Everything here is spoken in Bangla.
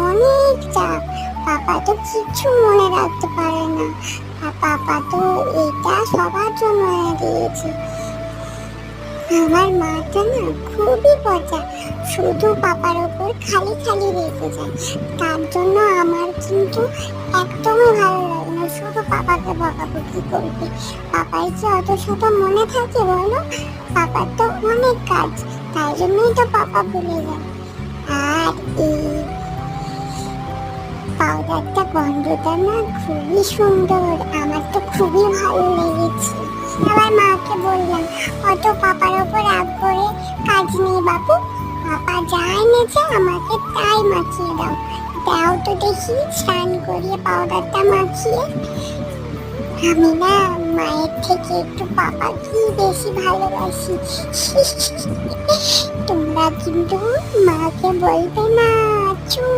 অনেক চাপ। পাপা তো কিচ্ছু মনে রাখতে পারে না, আর পাপা তো এটা সবার জন্য এনে দিয়েছে। আমার মাটা না খুবই পচা, শুধু পাপার ওপর খালি খালি রেখে যায়। তার জন্য আমার কিন্তু একদমই ভালো লাগে না, শুধু পাপাকে বকাবকি করবে। পাপার যে অত শত মনে থাকে বলো? পাপার তো অনেক কাজ, তাই জন্যই তো পাপা ভুলে যায়। আর এই পাউডারটা গন্ধটা না খুবই সুন্দর, আমার তো খুবই ভালো লেগেছে। আবার মাকে বললাম, অত পাপার ওপর রাগ করে কাজ নেই বাবু, পাপা যা এনেছে আমাকে তাই মাখিয়ে দাও। দাও তো দেখি স্নান করিয়ে পাউডারটা মাখিয়ে। আমি না মায়ের থেকে একটু পাপাকে বেশি ভালোবাসি। তোমরা কিন্তু মাকে বলবে না। চুপ।